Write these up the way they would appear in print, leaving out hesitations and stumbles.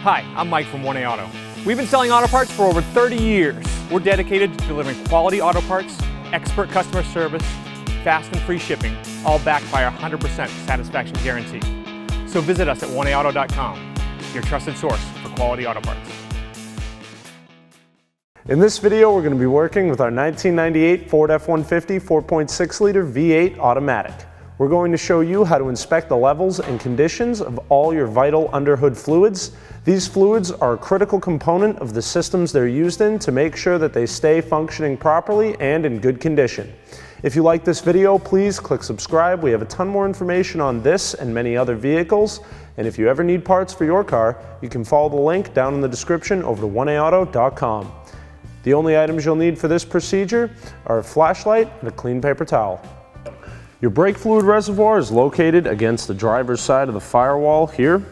Hi, I'm Mike from 1A Auto. We've been selling auto parts for over 30 years. We're dedicated to delivering quality auto parts, expert customer service, fast and free shipping, all backed by our 100% satisfaction guarantee. So visit us at 1AAuto.com, your trusted source for quality auto parts. In this video, we're going to be working with our 1998 Ford F-150 4.6 liter V8 automatic. We're going to show you how to inspect the levels and conditions of all your vital underhood fluids. These fluids are a critical component of the systems they're used in to make sure that they stay functioning properly and in good condition. If you like this video, please click subscribe. We have a ton more information on this and many other vehicles. And if you ever need parts for your car, you can follow the link down in the description over to 1AAuto.com. The only items you'll need for this procedure are a flashlight and a clean paper towel. Your brake fluid reservoir is located against the driver's side of the firewall here.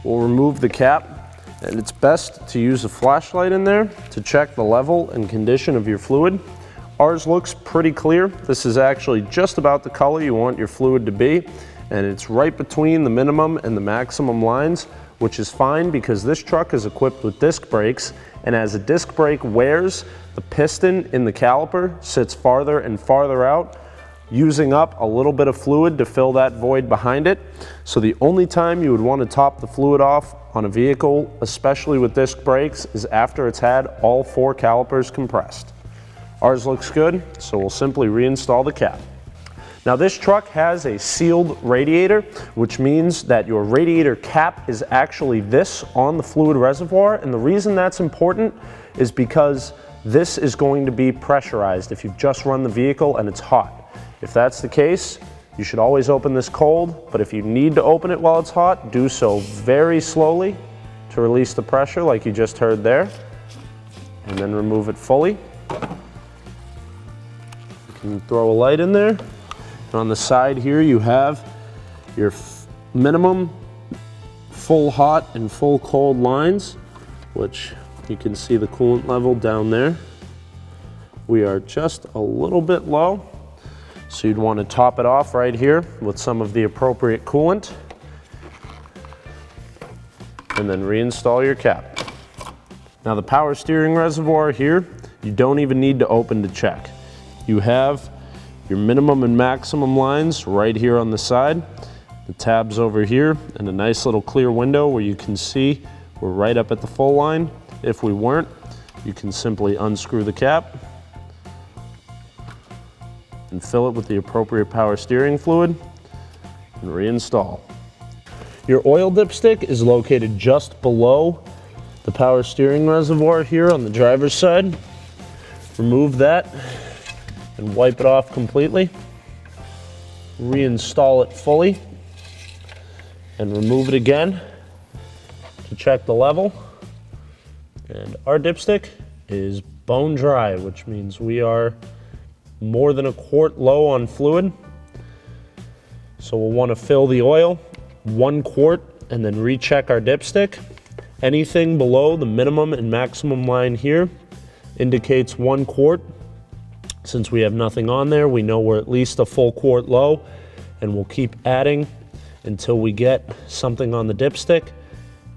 We'll remove the cap, and it's best to use a flashlight in there to check the level and condition of your fluid. Ours looks pretty clear. This is actually just about the color you want your fluid to be, and it's right between the minimum and the maximum lines, which is fine because this truck is equipped with disc brakes, and as a disc brake wears, the piston in the caliper sits farther and farther out, using up a little bit of fluid to fill that void behind it. So the only time you would want to top the fluid off on a vehicle, especially with disc brakes, is after it's had all 4 calipers compressed. Ours looks good, so we'll simply reinstall the cap. Now this truck has a sealed radiator, which means that your radiator cap is actually this on the fluid reservoir, and the reason that's important is because this is going to be pressurized if you've just run the vehicle and it's hot. If that's the case, you should always open this cold, but if you need to open it while it's hot, do so very slowly to release the pressure like you just heard there, and then remove it fully. You can throw a light in there. And on the side here you have your minimum full hot and full cold lines, which you can see the coolant level down there. We are just a little bit low. So you'd want to top it off right here with some of the appropriate coolant and then reinstall your cap. Now the power steering reservoir here, you don't even need to open to check. You have your minimum and maximum lines right here on the side, the tabs over here, and a nice little clear window where you can see we're right up at the full line. If we weren't, you can simply unscrew the cap and fill it with the appropriate power steering fluid and reinstall. Your oil dipstick is located just below the power steering reservoir here on the driver's side. Remove that and wipe it off completely. Reinstall it fully and remove it again to check the level. And our dipstick is bone dry, which means we are more than a quart low on fluid. So we'll want to fill the oil 1 quart and then recheck our dipstick. Anything below the minimum and maximum line here indicates 1 quart. Since we have nothing on there, we know we're at least a full quart low, and we'll keep adding until we get something on the dipstick,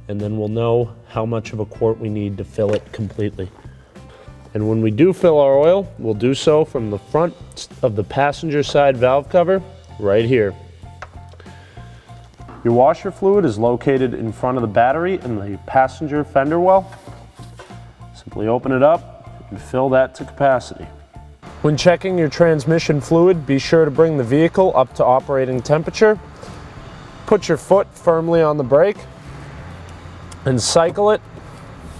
and then we'll know how much of a quart we need to fill it completely. And when we do fill our oil, we'll do so from the front of the passenger side valve cover, right here. Your washer fluid is located in front of the battery in the passenger fender well. Simply open it up and fill that to capacity. When checking your transmission fluid, be sure to bring the vehicle up to operating temperature. Put your foot firmly on the brake and cycle it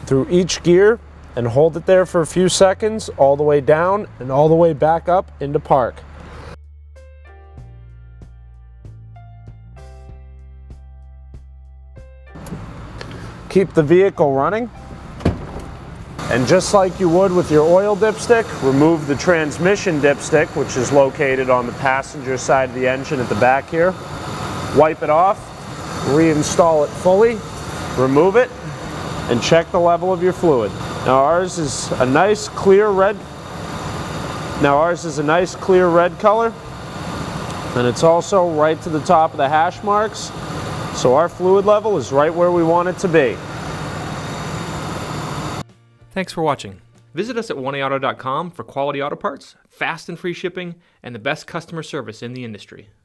through each gear and hold it there for a few seconds, all the way down and all the way back up into park. Keep the vehicle running, and just like you would with your oil dipstick, remove the transmission dipstick, which is located on the passenger side of the engine at the back here. Wipe it off, reinstall it fully, remove it, and check the level of your fluid. Now ours is a nice clear red. Color, and it's also right to the top of the hash marks. So our fluid level is right where we want it to be. Thanks for watching. Visit us at 1AAuto.com for quality auto parts, fast and free shipping, and the best customer service in the industry.